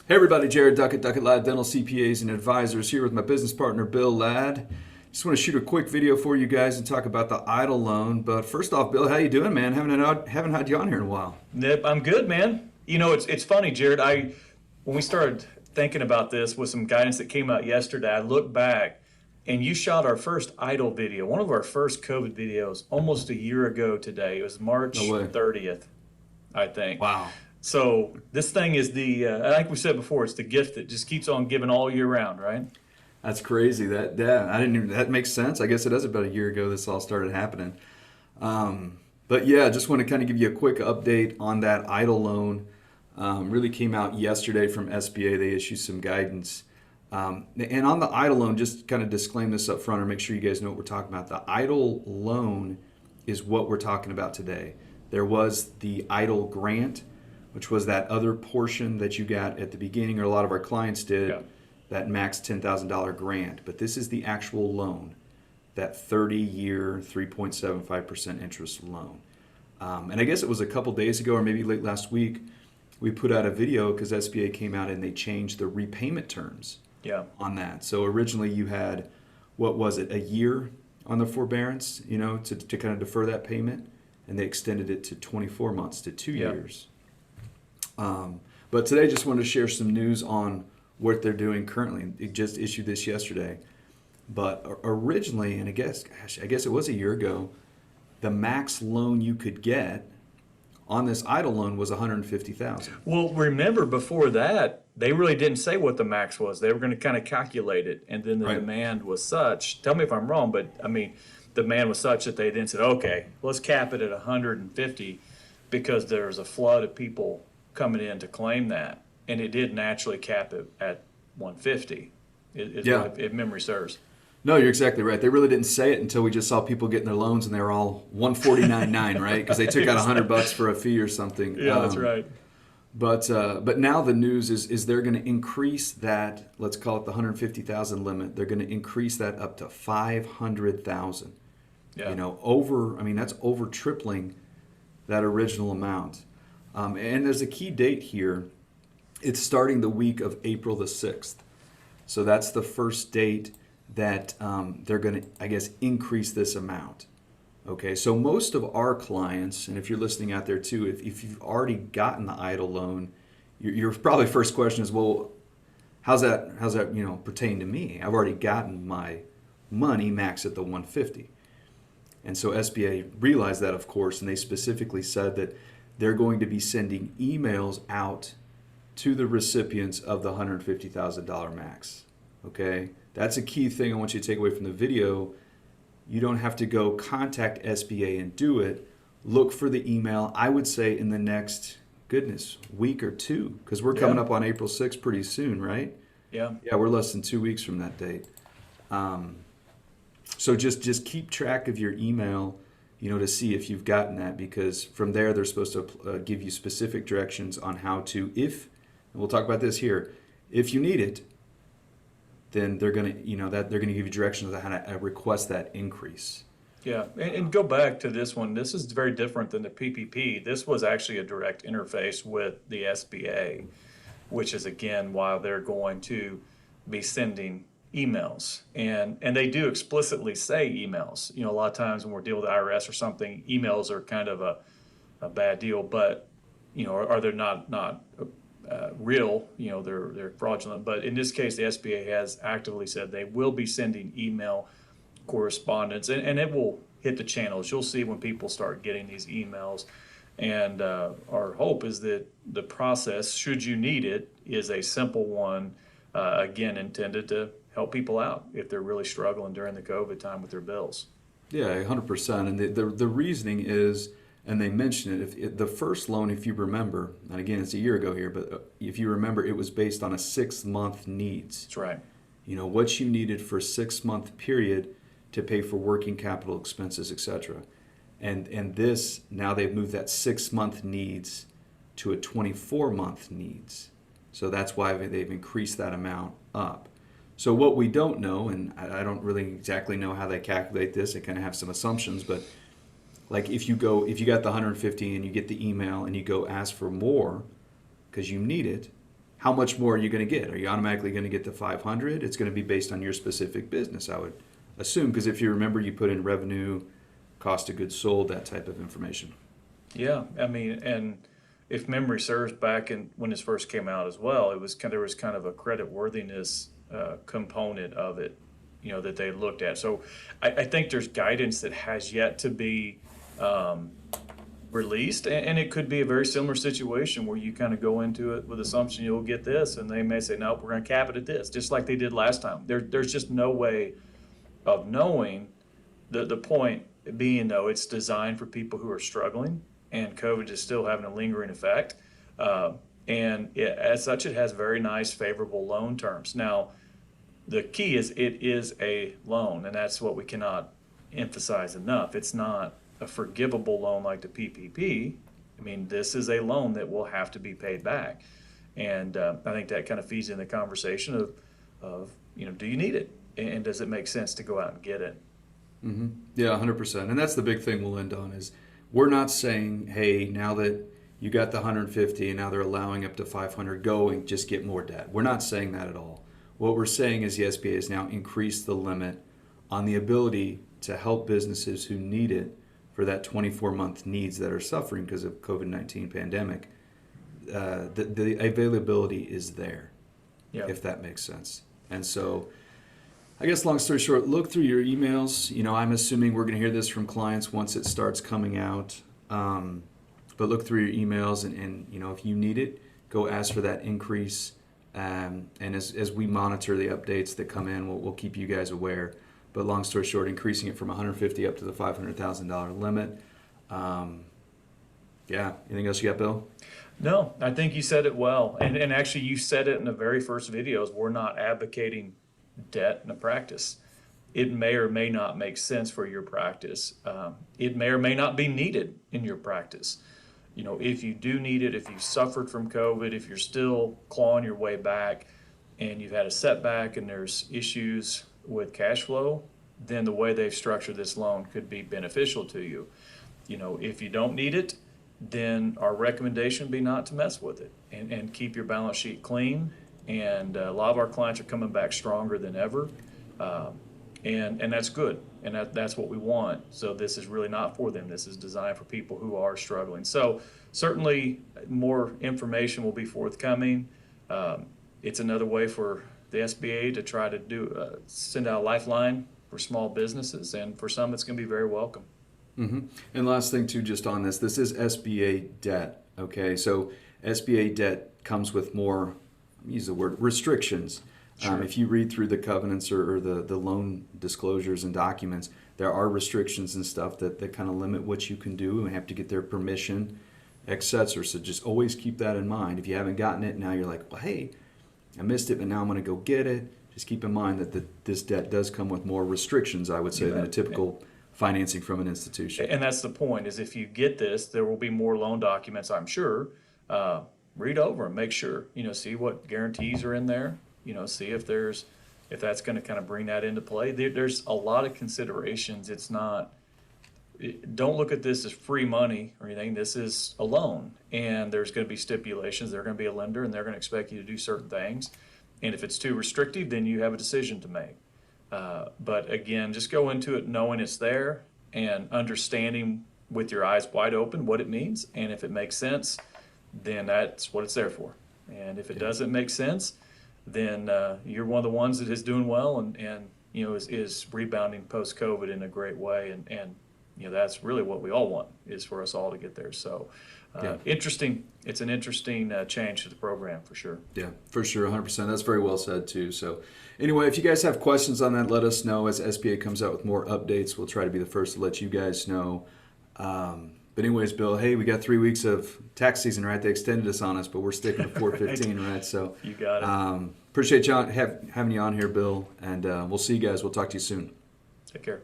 Hey everybody, Jared Duckett, Duckett Ladd Dental CPAs and Advisors here with my business partner Bill Ladd. Just want to shoot a quick video for you guys and talk about the EIDL loan. But first off, Bill, how you doing, man? Haven't had you on here in a while. Nip, I'm good, man. You know, it's funny, Jared. When we started thinking about this with some guidance that came out yesterday, I looked back and you shot our first EIDL video, one of our first COVID videos, almost a year ago today. It was March No way. 30th, I think. Wow. So this thing is like we said before, it's the gift that just keeps on giving all year round, right? That's crazy. That makes sense. I guess it is about a year ago this all started happening. But yeah, just want to kind of give you a quick update on that EIDL loan. Really came out yesterday from SBA. They issued some guidance. And on the EIDL loan, just kind of disclaim this up front or make sure you guys know what we're talking about. The EIDL loan is what we're talking about today. There was the EIDL grant, which was that other portion that you got at the beginning, or a lot of our clients did, Yeah. that max $10,000 grant. But this is the actual loan, that 30-year, 3.75% interest loan. And I guess it was a couple days ago or maybe late last week, we put out a video because SBA came out and they changed the repayment terms Yeah. on that. So originally you had, what was it, a year on the forbearance, to kind of defer that payment, and they extended it to 24 months to 2 Yeah. years. But today just wanted to share some news on what they're doing currently. It just issued this yesterday. But originally, and I guess it was a year ago, the max loan you could get on this EIDL loan was $150,000. Well, remember before that, they really didn't say what the max was. They were going to kind of calculate it, and then the Right. demand was such. Tell me if I'm wrong, but I mean, the demand was such that they then said, "Okay, let's cap it at 150," because there's a flood of people coming in to claim that, and it did naturally cap it at 150. Yeah. If memory serves. No, you're exactly right. They really didn't say it until we just saw people getting their loans and they were all 149.9, right? Because they took out $100 for a fee or something. Yeah, that's right. But now the news is they're going to increase that. Let's call it the 150,000 limit. They're going to increase that up to 500,000. Yeah. That's over tripling that original amount. And there's a key date here. It's starting the week of April the 6th. So that's the first date that they're going to, I guess, increase this amount. Okay, so most of our clients, and if you're listening out there too, if you've already gotten the EIDL loan, your probably first question is, well, how's that pertain to me? I've already gotten my money max at the 150. And so SBA realized that, of course, and they specifically said that they're going to be sending emails out to the recipients of the $150,000 max. Okay, that's a key thing I want you to take away from the video. You don't have to go contact SBA and do it. Look for the email, I would say, in the next, week or two, because we're coming Yeah. up on April 6th pretty soon, right? Yeah. Yeah, we're less than 2 weeks from that date. So just keep track of your email, to see if you've gotten that, because from there they're supposed to give you specific directions on how to, and we'll talk about this here, if you need it, then they're gonna give you directions on how to request that increase. Yeah, and go back to this one. This is very different than the PPP. This was actually a direct interface with the SBA, which is again why they're going to be sending emails, and they do explicitly say emails. A lot of times when we're dealing with the IRS or something, emails are kind of a bad deal, but are they not real? They're fraudulent. But in this case, the SBA has actively said they will be sending email correspondence, and it will hit the channels. You'll see when people start getting these emails. And our hope is that the process, should you need it, is a simple one, again, intended to help people out if they're really struggling during the COVID time with their bills. Yeah, 100%. And the reasoning is, and they mention it, if the first loan, if you remember, and again, it's a year ago here, but if you remember, it was based on a 6-month needs. That's right. What you needed for a 6-month period to pay for working capital expenses, etc. And this, now they've moved that 6-month needs to a 24-month needs. So that's why they've increased that amount up. So what we don't know, and I don't really exactly know how they calculate this, they kind of have some assumptions, but like if you got the 150 and you get the email and you go ask for more because you need it, how much more are you going to get? Are you automatically going to get the 500? It's going to be based on your specific business, I would assume, because if you remember, you put in revenue, cost of goods sold, that type of information. Yeah, I mean, and if memory serves, back in when this first came out as well, there was kind of a credit worthiness component of it, that they looked at. So I think there's guidance that has yet to be released, and it could be a very similar situation where you kind of go into it with assumption you'll get this, and they may say, nope, we're going to cap it at this, just like they did last time. There's just no way of knowing. The point being, though, it's designed for people who are struggling, and COVID is still having a lingering effect. As such, it has very nice, favorable loan terms. Now, the key is it is a loan, and that's what we cannot emphasize enough. It's not a forgivable loan like the PPP. I mean, this is a loan that will have to be paid back. And I think that kind of feeds in the conversation of do you need it? And does it make sense to go out and get it? Mm-hmm. Yeah, 100%. And that's the big thing we'll end on is we're not saying, hey, now that you got the 150 and now they're allowing up to 500, go and just get more debt. We're not saying that at all. What we're saying is the SBA has now increased the limit on the ability to help businesses who need it for that 24-month needs that are suffering because of COVID-19 pandemic. The availability is there, if that makes sense. And so I guess long story short, look through your emails. I'm assuming we're going to hear this from clients once it starts coming out. But look through your emails and if you need it, go ask for that increase. And as we monitor the updates that come in, we'll keep you guys aware. But long story short, increasing it from $150,000 up to the $500,000 limit. Anything else you got, Bill? No, I think you said it well. And actually, you said it in the very first videos. We're not advocating debt in a practice. It may or may not make sense for your practice. It may or may not be needed in your practice. If you do need it, if you suffered from COVID, if you're still clawing your way back and you've had a setback and there's issues with cash flow, then the way they've structured this loan could be beneficial to you. If you don't need it, then our recommendation would be not to mess with it and keep your balance sheet clean. And a lot of our clients are coming back stronger than ever. And that's good. And that's what we want. So this is really not for them. This is designed for people who are struggling. So certainly more information will be forthcoming. It's another way for the SBA to try to send out a lifeline for small businesses. And for some, it's going to be very welcome. Mm-hmm. And last thing too, just on this is SBA debt. Okay, so SBA debt comes with more, use the word, restrictions. Sure. If you read through the covenants or the loan disclosures and documents, there are restrictions and stuff that kind of limit what you can do and have to get their permission, etc. So just always keep that in mind. If you haven't gotten it, now you're like, well, hey, I missed it, but now I'm going to go get it. Just keep in mind that this debt does come with more restrictions, I would say, than a typical financing from an institution. And that's the point, is if you get this, there will be more loan documents, I'm sure. Read over and make sure, see what guarantees are in there. See if that's going to kind of bring that into play. There's a lot of considerations. Don't look at this as free money or anything. This is a loan, and there's going to be stipulations. They're going to be a lender, and they're going to expect you to do certain things. And if it's too restrictive, then you have a decision to make. But again, just go into it knowing it's there and understanding with your eyes wide open what it means. And if it makes sense, then that's what it's there for. And if it doesn't make sense, then you're one of the ones that is doing well and is rebounding post-COVID in a great way. And that's really what we all want, is for us all to get there. So interesting. It's an interesting change to the program for sure. Yeah, for sure. 100%. That's very well said too. So anyway, if you guys have questions on that, let us know. As SBA comes out with more updates, we'll try to be the first to let you guys know. But anyways, Bill, hey, we got 3 weeks of tax season, right? They extended us on us, but we're sticking to 415, right? So you got it. Appreciate you having you on here, Bill, and we'll see you guys. We'll talk to you soon. Take care.